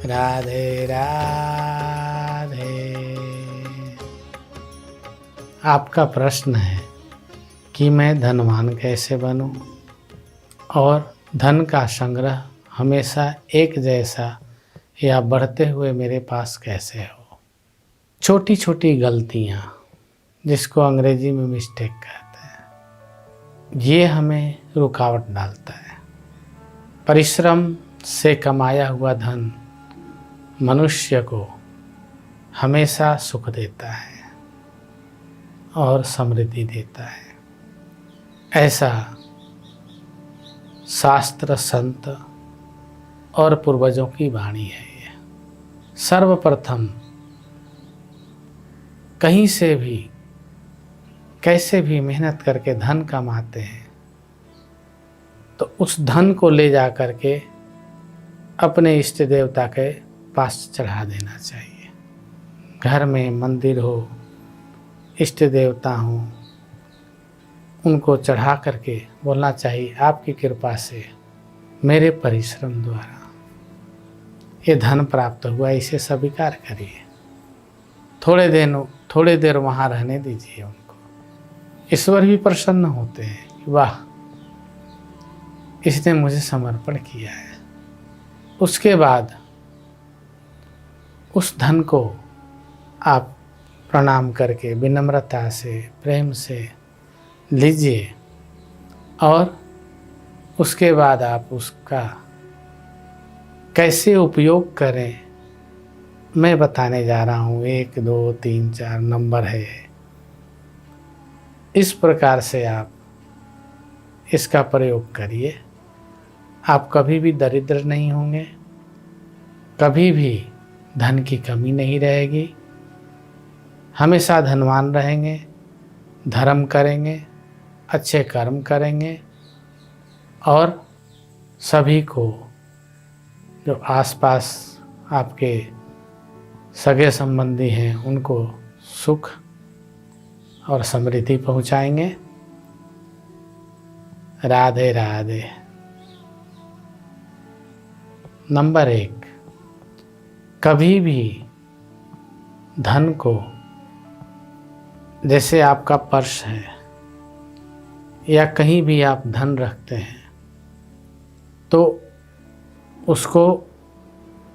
राधे राधे। आपका प्रश्न है कि मैं धनवान कैसे बनूं और धन का संग्रह हमेशा एक जैसा या बढ़ते हुए मेरे पास कैसे हो। छोटी छोटी गलतियां, जिसको अंग्रेजी में मिस्टेक कहते हैं, ये हमें रुकावट डालता है। परिश्रम से कमाया हुआ धन मनुष्य को हमेशा सुख देता है और समृद्धि देता है। ऐसा शास्त्र, संत और पूर्वजों की वाणी है। ये सर्वप्रथम कहीं से भी कैसे भी मेहनत करके धन कमाते हैं तो उस धन को ले जा करके अपने इष्ट देवता के पास चढ़ा देना चाहिए। घर में मंदिर हो, इष्ट देवता हो, उनको चढ़ा करके बोलना चाहिए, आपकी कृपा से मेरे परिश्रम द्वारा ये धन प्राप्त हुआ, इसे स्वीकार करिए। थोड़े देर वहाँ रहने दीजिए उनको। ईश्वर भी प्रसन्न होते हैं कि वाह, इसने मुझे समर्पण किया है। उसके बाद उस धन को आप प्रणाम करके विनम्रता से, प्रेम से लीजिए और उसके बाद आप उसका कैसे उपयोग करें मैं बताने जा रहा हूँ। 1, 2, 3, 4 नंबर है। इस प्रकार से आप इसका प्रयोग करिए। आप कभी भी दरिद्र नहीं होंगे, कभी भी धन की कमी नहीं रहेगी, हमेशा धनवान रहेंगे। धर्म करेंगे, अच्छे कर्म करेंगे और सभी को, जो आसपास आपके सगे संबंधी हैं, उनको सुख और समृद्धि पहुंचाएंगे। राधे राधे। नंबर 1, कभी भी धन को, जैसे आपका पर्स है या कहीं भी आप धन रखते हैं, तो उसको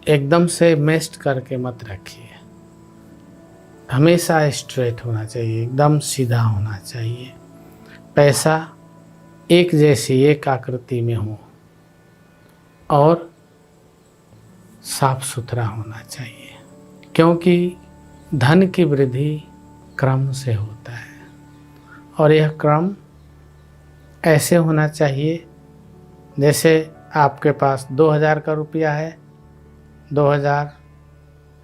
एकदम से मेस्ट करके मत रखिए। हमेशा स्ट्रेट होना चाहिए, एकदम सीधा होना चाहिए। पैसा एक जैसी, एक आकृति में हो और साफ सुथरा होना चाहिए, क्योंकि धन की वृद्धि क्रम से होता है और यह क्रम ऐसे होना चाहिए जैसे आपके पास 2000 का रुपया है, 2000,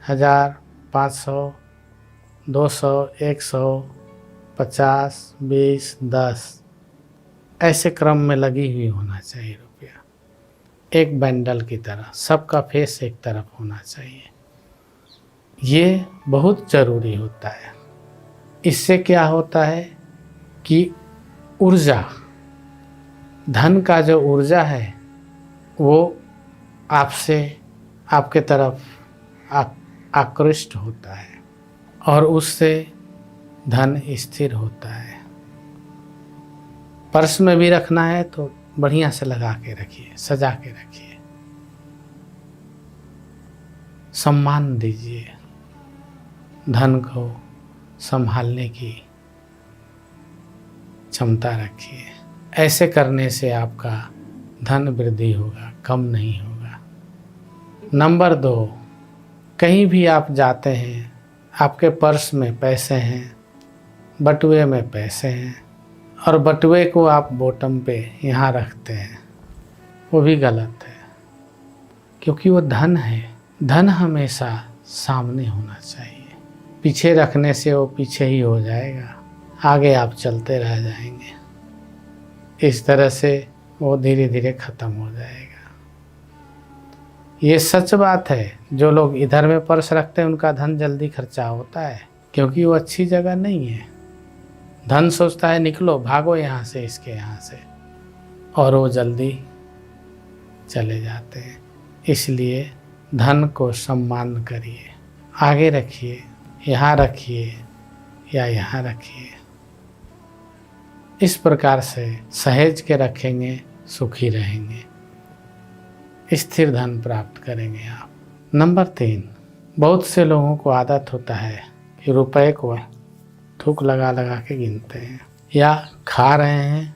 1000, 500, 200, 100, 50, 20, 10 ऐसे क्रम में लगी हुई होना चाहिए रुपया, एक बंडल की तरह। सबका फेस एक तरफ होना चाहिए। ये बहुत ज़रूरी होता है। इससे क्या होता है कि ऊर्जा, धन का जो ऊर्जा है वो आपसे, आपके तरफ आकृष्ट होता है और उससे धन स्थिर होता है। पर्स में भी रखना है तो बढ़िया से लगा के रखिए, सजा के रखिए। सम्मान दीजिए, धन को संभालने की क्षमता रखिए। ऐसे करने से आपका धन वृद्धि होगा, कम नहीं होगा। नंबर 2, कहीं भी आप जाते हैं, आपके पर्स में पैसे हैं, बटुए में पैसे हैं और बटुए को आप बॉटम पे यहाँ रखते हैं, वो भी गलत है, क्योंकि वो धन है। धन हमेशा सामने होना चाहिए। पीछे रखने से वो पीछे ही हो जाएगा, आगे आप चलते रह जाएंगे। इस तरह से वो धीरे धीरे ख़त्म हो जाएगा। ये सच बात है। जो लोग इधर में पर्स रखते हैं उनका धन जल्दी खर्चा होता है, क्योंकि वो अच्छी जगह नहीं है। धन सोचता है निकलो, भागो यहाँ से, इसके यहाँ से, और वो जल्दी चले जाते हैं। इसलिए धन को सम्मान करिए, आगे रखिए, यहाँ रखिए या यहाँ रखिए। इस प्रकार से सहेज के रखेंगे, सुखी रहेंगे, स्थिर धन प्राप्त करेंगे आप। नंबर 3, बहुत से लोगों को आदत होता है कि रुपए को थूक लगा लगा के गिनते हैं, या खा रहे हैं,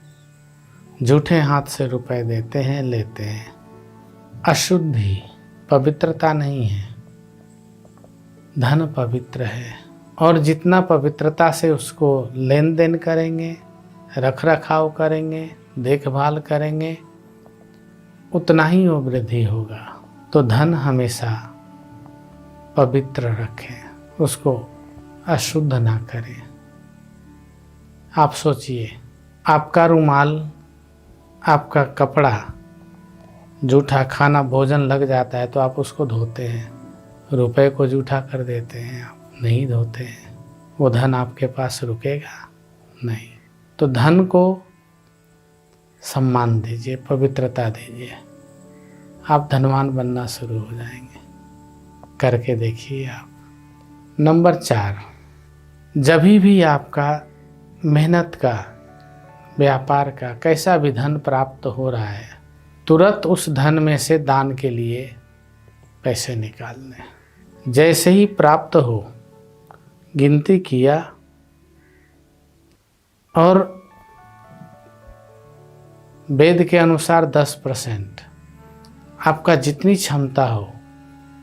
झूठे हाथ से रुपए देते हैं, लेते हैं। अशुद्धि, पवित्रता नहीं है। धन पवित्र है, और जितना पवित्रता से उसको लेन देन करेंगे, रख रखाव करेंगे, देखभाल करेंगे, उतना ही वो वृद्धि होगा। तो धन हमेशा पवित्र रखें, उसको अशुद्ध ना करें। आप सोचिए, आपका रुमाल, आपका कपड़ा, जूठा खाना भोजन लग जाता है तो आप उसको धोते हैं, रुपए को जूठा कर देते हैं, आप नहीं धोते हैं। वो धन आपके पास रुकेगा नहीं। तो धन को सम्मान दीजिए, पवित्रता दीजिए, आप धनवान बनना शुरू हो जाएंगे। करके देखिए आप। नंबर 4, जब भी आपका मेहनत का, व्यापार का कैसा भी धन प्राप्त हो रहा है, तुरंत उस धन में से दान के लिए पैसे निकाल लें। जैसे ही प्राप्त हो, गिनती किया और वेद के अनुसार 10%, आपका जितनी क्षमता हो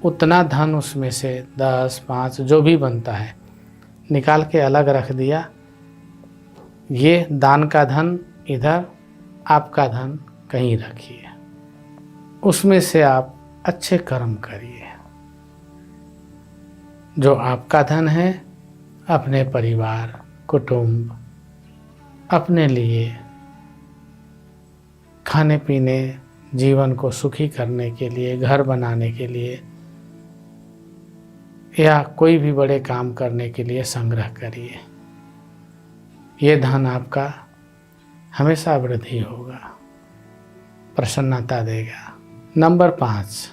उतना धन उसमें से 10, 5 जो भी बनता है निकाल के अलग रख दिया। ये दान का धन इधर, आपका धन कहीं रखिए, उसमें से आप अच्छे कर्म करिए। जो आपका धन है, अपने परिवार, कुटुंब, अपने लिए खाने पीने, जीवन को सुखी करने के लिए, घर बनाने के लिए या कोई भी बड़े काम करने के लिए संग्रह करिए। ये धन आपका हमेशा वृद्धि होगा, प्रसन्नता देगा। नंबर 5,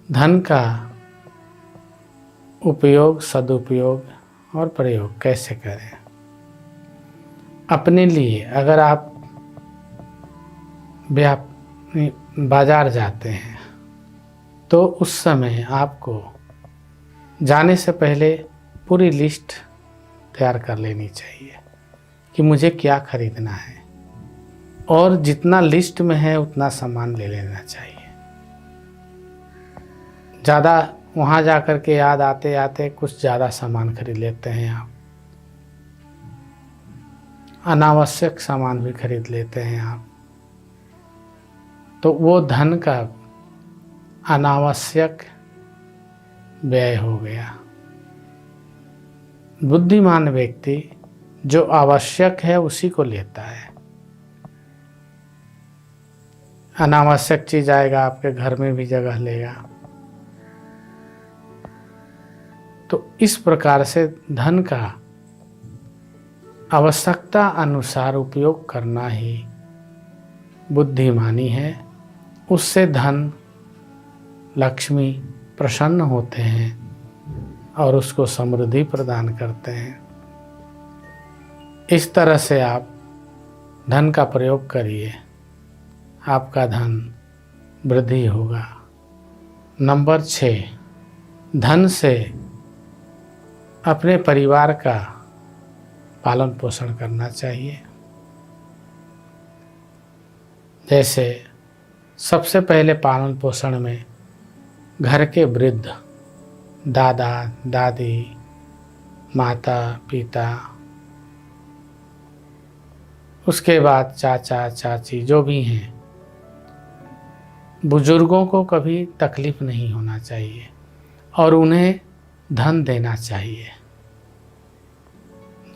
धन का उपयोग, सदुपयोग और प्रयोग कैसे करें। अपने लिए अगर आप बाजार जाते हैं तो उस समय आपको जाने से पहले पूरी लिस्ट तैयार कर लेनी चाहिए कि मुझे क्या खरीदना है, और जितना लिस्ट में है उतना सामान ले लेना चाहिए। ज़्यादा वहाँ जा कर के याद आते आते कुछ ज़्यादा सामान खरीद लेते हैं आप, अनावश्यक सामान भी खरीद लेते हैं आप, तो वो धन का अनावश्यक व्यय हो गया। बुद्धिमान व्यक्ति जो आवश्यक है उसी को लेता है। अनावश्यक चीज आएगा आपके घर में भी जगह लेगा। तो इस प्रकार से धन का आवश्यकता अनुसार उपयोग करना ही बुद्धिमानी है। उससे धन, लक्ष्मी प्रसन्न होते हैं और उसको समृद्धि प्रदान करते हैं। इस तरह से आप धन का प्रयोग करिए, आपका धन वृद्धि होगा। नंबर 6, धन से अपने परिवार का पालन पोषण करना चाहिए। जैसे सबसे पहले पालन पोषण में घर के वृद्ध, दादा दादी, माता पिता, उसके बाद चाचा चाची जो भी हैं, बुजुर्गों को कभी तकलीफ नहीं होना चाहिए और उन्हें धन देना चाहिए।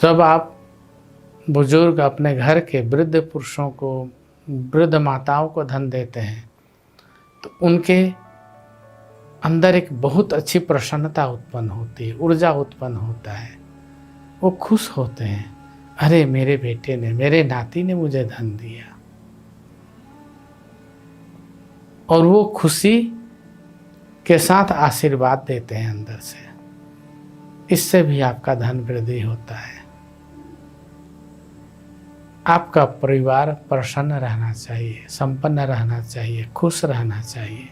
जब आप बुजुर्ग अपने घर के वृद्ध पुरुषों को, वृद्ध माताओं को धन देते हैं तो उनके अंदर एक बहुत अच्छी प्रसन्नता उत्पन्न होती है, ऊर्जा उत्पन्न होता है। वो खुश होते हैं, अरे मेरे बेटे ने, मेरे नाती ने मुझे धन दिया। और वो खुशी के साथ आशीर्वाद देते हैं अंदर से, इससे भी आपका धन वृद्धि होता है। आपका परिवार प्रसन्न रहना चाहिए, संपन्न रहना चाहिए, खुश रहना चाहिए,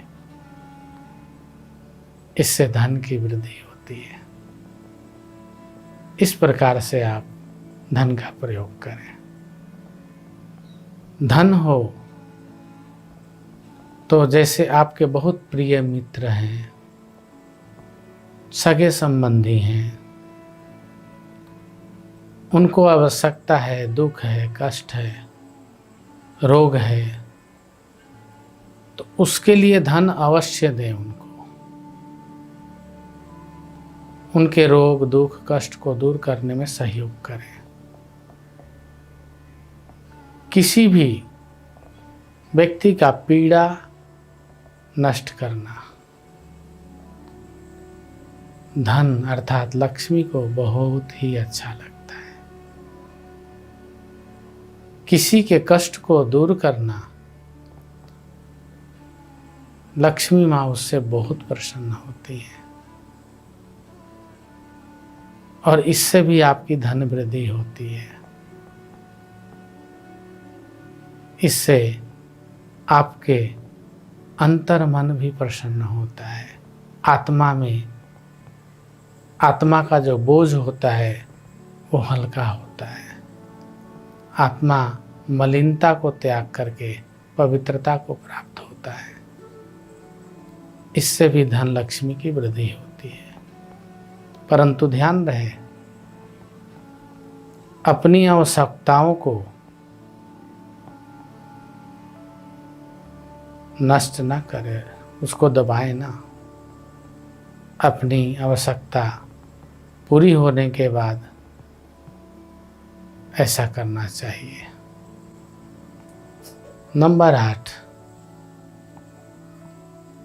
इससे धन की वृद्धि होती है। इस प्रकार से आप धन का प्रयोग करें। धन हो तो जैसे आपके बहुत प्रिय मित्र हैं, सगे संबंधी हैं, उनको आवश्यकता है, दुख है, कष्ट है, रोग है, तो उसके लिए धन अवश्य दें उनको। उनके रोग, दुख, कष्ट को दूर करने में सहयोग करें। किसी भी व्यक्ति का पीड़ा नष्ट करना धन अर्थात लक्ष्मी को बहुत ही अच्छा लगता है। किसी के कष्ट को दूर करना, लक्ष्मी माँ उससे बहुत प्रसन्न होती है और इससे भी आपकी धन वृद्धि होती है। इससे आपके अंतर मन भी प्रसन्न होता है। आत्मा का जो बोझ होता है वो हल्का होता है। आत्मा मलिनता को त्याग करके पवित्रता को प्राप्त होता है। इससे भी धन लक्ष्मी की वृद्धि होती है। परंतु ध्यान रहे, अपनी आवश्यकताओं को नष्ट ना करे, उसको दबाए ना। अपनी आवश्यकता पूरी होने के बाद ऐसा करना चाहिए। नंबर 8,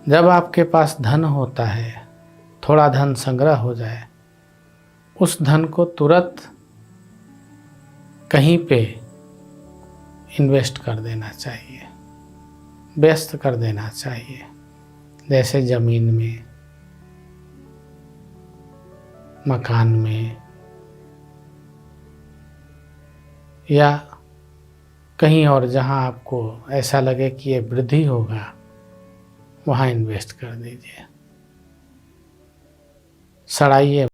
जब आपके पास धन होता है, थोड़ा धन संग्रह हो जाए, उस धन को तुरंत कहीं पे इन्वेस्ट कर देना चाहिए, व्यस्त कर देना चाहिए। जैसे ज़मीन में, मकान में, या कहीं और जहां आपको ऐसा लगे कि ये वृद्धि होगा, वहां इन्वेस्ट कर दीजिए। सड़ाइए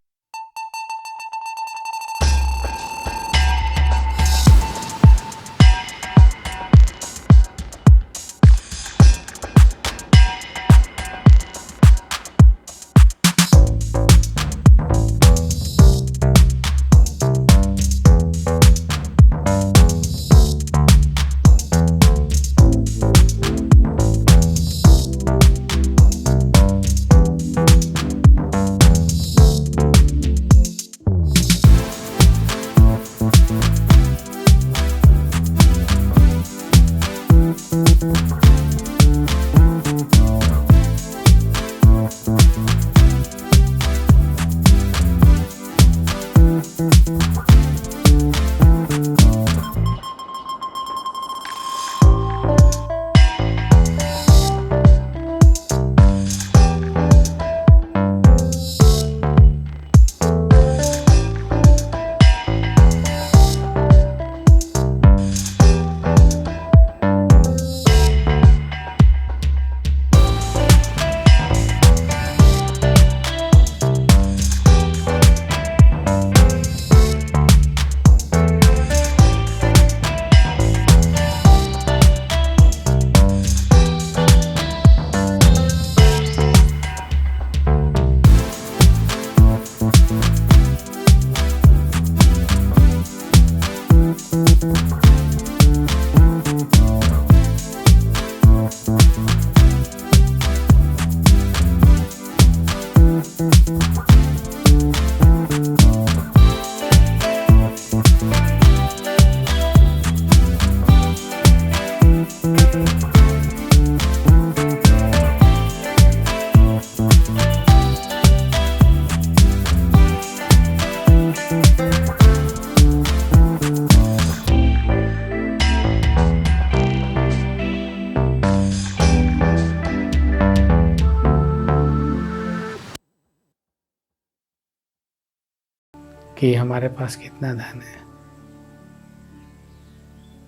कि हमारे पास कितना धन है।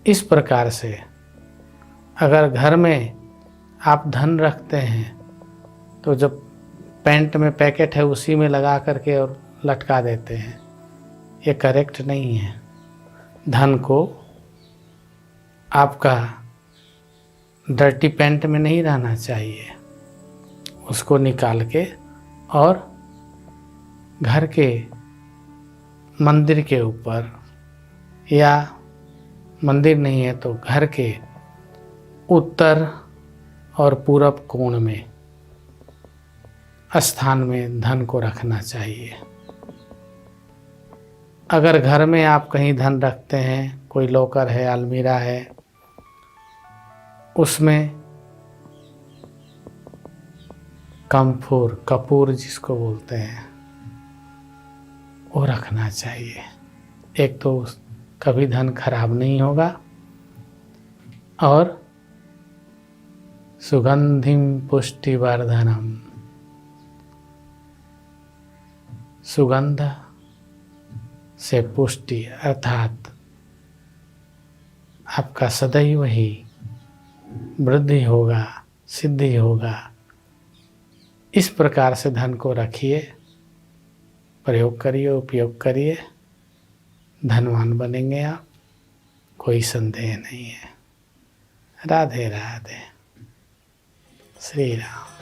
इस प्रकार से अगर घर में आप धन रखते हैं तो जब पैंट में पैकेट है उसी में लगा करके और लटका देते हैं, ये करेक्ट नहीं है। धन को आपका डर्टी पैंट में नहीं रहना चाहिए, उसको निकाल के और घर के मंदिर के ऊपर, या मंदिर नहीं है तो घर के उत्तर और पूरब कोण में स्थान में धन को रखना चाहिए। अगर घर में आप कहीं धन रखते हैं, कोई लॉकर है, अलमीरा है, उसमें कम्फूर, कपूर जिसको बोलते हैं, वो रखना चाहिए। एक तो कभी धन खराब नहीं होगा और सुगंधिम पुष्टिवर्धनम, सुगंध से पुष्टि अर्थात आपका सदैव ही वृद्धि होगा, सिद्धि होगा। इस प्रकार से धन को रखिए, प्रयोग करिए, उपयोग करिए, धनवान बनेंगे आप, कोई संदेह नहीं है। राधे राधे। श्री राम।